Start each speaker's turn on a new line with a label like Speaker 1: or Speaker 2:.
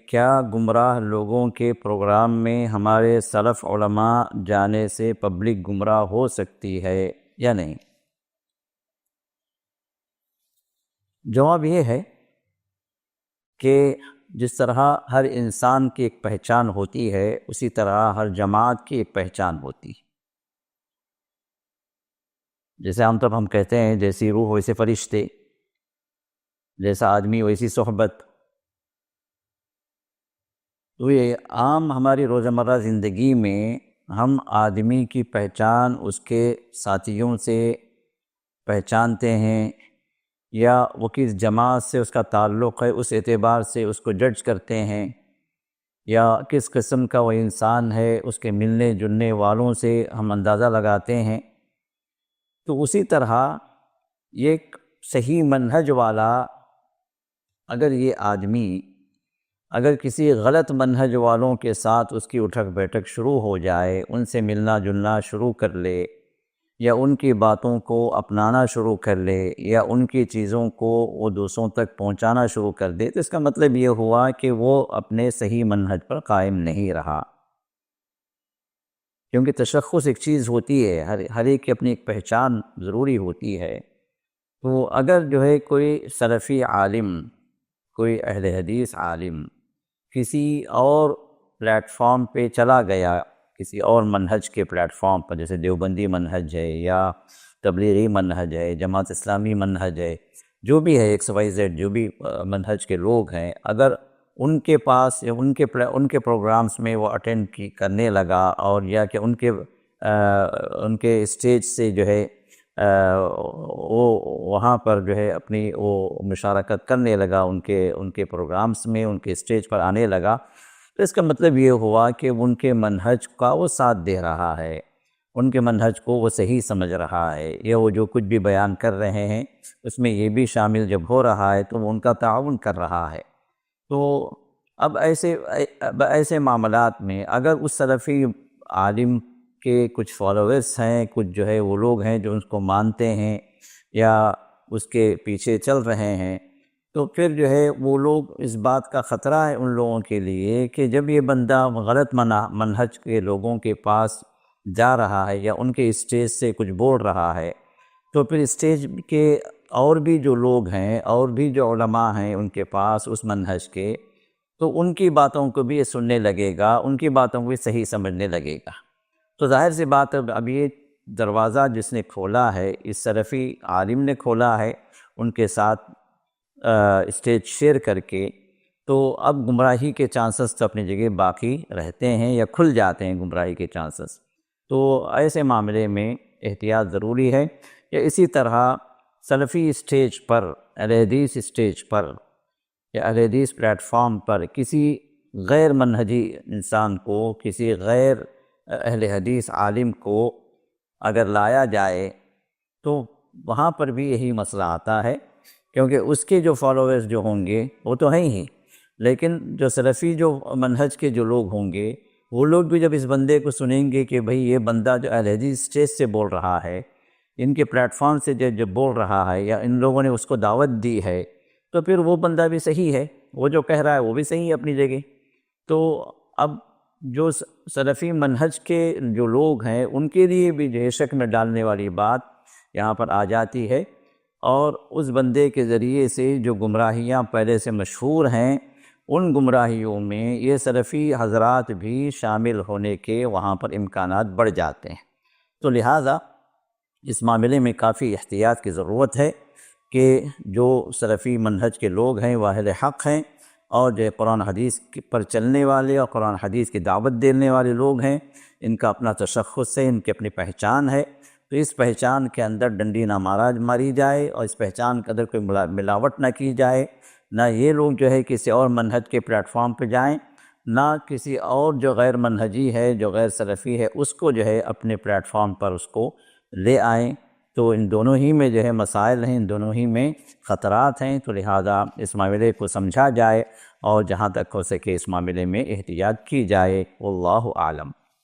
Speaker 1: کیا گمراہ لوگوں کے پروگرام میں ہمارے سلف علماء جانے سے پبلک گمراہ ہو سکتی ہے یا نہیں؟ جواب یہ ہے کہ جس طرح ہر انسان کی ایک پہچان ہوتی ہے، اسی طرح ہر جماعت کی ایک پہچان ہوتی ہے۔ جیسے عام طور ہم کہتے ہیں جیسی روح ویسے فرشتے، جیسا آدمی ویسی صحبت۔ تو یہ عام ہماری روزمرہ زندگی میں ہم آدمی کی پہچان اس کے ساتھیوں سے پہچانتے ہیں، یا وہ کس جماعت سے اس کا تعلق ہے اس اعتبار سے اس کو جج کرتے ہیں، یا کس قسم کا وہ انسان ہے اس کے ملنے جلنے والوں سے ہم اندازہ لگاتے ہیں۔ تو اسی طرح ایک صحیح منہج والا اگر یہ آدمی اگر کسی غلط منہج والوں کے ساتھ اس کی اٹھک بیٹھک شروع ہو جائے، ان سے ملنا جلنا شروع کر لے، یا ان کی باتوں کو اپنانا شروع کر لے، یا ان کی چیزوں کو وہ دوسروں تک پہنچانا شروع کر دے، تو اس کا مطلب یہ ہوا کہ وہ اپنے صحیح منہج پر قائم نہیں رہا۔ کیونکہ تشخص ایک چیز ہوتی ہے، ہر ایک کی اپنی ایک پہچان ضروری ہوتی ہے۔ تو اگر جو ہے کوئی سلفی عالم، کوئی اہل حدیث عالم کسی اور پلیٹ فارم پہ چلا گیا، کسی اور منہج کے پلیٹ فارم پر، جیسے دیوبندی منہج ہے یا تبلیغی منہج ہے، جماعت اسلامی منہج ہے، جو بھی ہے XYZ جو بھی منہج کے لوگ ہیں، اگر ان کے پاس یا ان کے پروگرامز میں وہ اٹینڈ کرنے لگا، اور یا کہ ان کے اسٹیج سے جو ہے وہ وہاں پر جو ہے اپنی وہ مشارکت کرنے لگا، ان کے پروگرامز میں ان کے اسٹیج پر آنے لگا، تو اس کا مطلب یہ ہوا کہ ان کے منہج کا وہ ساتھ دے رہا ہے، ان کے منہج کو وہ صحیح سمجھ رہا ہے، یا وہ جو کچھ بھی بیان کر رہے ہیں اس میں یہ بھی شامل جب ہو رہا ہے تو وہ ان کا تعاون کر رہا ہے۔ تو اب ایسے معاملات میں اگر اس سلفی عالم کے کچھ فالوورز ہیں، کچھ جو ہے وہ لوگ ہیں جو اس کو مانتے ہیں یا اس کے پیچھے چل رہے ہیں، تو پھر جو ہے وہ لوگ اس بات کا خطرہ ہے ان لوگوں کے لیے کہ جب یہ بندہ غلط منہج کے لوگوں کے پاس جا رہا ہے یا ان کے اسٹیج سے کچھ بول رہا ہے، تو پھر اسٹیج کے اور بھی جو لوگ ہیں اور بھی جو علماء ہیں ان کے پاس اس منہج کے، تو ان کی باتوں کو بھی یہ سننے لگے گا، ان کی باتوں کو بھی صحیح سمجھنے لگے گا۔ تو ظاہر سی بات ہے اب یہ دروازہ جس نے کھولا ہے، اس سلفی عالم نے کھولا ہے ان کے ساتھ اسٹیج شیئر کر کے، تو اب گمراہی کے چانسز تو اپنی جگہ باقی رہتے ہیں یا کھل جاتے ہیں گمراہی کے چانسز۔ تو ایسے معاملے میں احتیاط ضروری ہے۔ یا اسی طرح سلفی اسٹیج پر، اہل حدیث اسٹیج پر یا اہل حدیث پلیٹ فارم پر کسی غیر منہجی انسان کو، کسی غیر اہل حدیث عالم کو اگر لایا جائے تو وہاں پر بھی یہی مسئلہ آتا ہے، کیونکہ اس کے جو فالوورز جو ہوں گے وہ تو ہیں ہی، لیکن جو سلفی جو منہج کے جو لوگ ہوں گے وہ لوگ بھی جب اس بندے کو سنیں گے کہ بھئی یہ بندہ جو اہل حدیث اسٹیج سے بول رہا ہے، ان کے پلیٹ فارم سے جو بول رہا ہے، یا ان لوگوں نے اس کو دعوت دی ہے، تو پھر وہ بندہ بھی صحیح ہے، وہ جو کہہ رہا ہے وہ بھی صحیح ہے اپنی جگہ۔ تو اب جو سلفی منہج کے جو لوگ ہیں ان کے لیے بھی جو ہے شک میں ڈالنے والی بات یہاں پر آ جاتی ہے، اور اس بندے کے ذریعے سے جو گمراہیاں پہلے سے مشہور ہیں ان گمراہیوں میں یہ سلفی حضرات بھی شامل ہونے کے وہاں پر امکانات بڑھ جاتے ہیں۔ تو لہٰذا اس معاملے میں کافی احتیاط کی ضرورت ہے کہ جو سلفی منہج کے لوگ ہیں وہ اہل حق ہیں، اور جو قرآن حدیث پر چلنے والے اور قرآن حدیث کی دعوت دینے والے لوگ ہیں، ان کا اپنا تشخص ہے، ان کی اپنی پہچان ہے، تو اس پہچان کے اندر ڈنڈی نہ ماری جائے، اور اس پہچان کے اندر کوئی ملاوٹ نہ کی جائے، نہ یہ لوگ جو ہے کسی اور منہج کے پلیٹ فارم پہ جائیں، نہ کسی اور جو غیر منہجی ہے، جو غیر سلفی ہے، اس کو جو ہے اپنے پلیٹ فارم پر اس کو لے آئیں۔ تو ان دونوں ہی میں جو ہے مسائل ہیں، ان دونوں ہی میں خطرات ہیں، تو لہذا اس معاملے کو سمجھا جائے اور جہاں تک ہو سکے اس معاملے میں احتیاط کی جائے۔ واللہ اعلم۔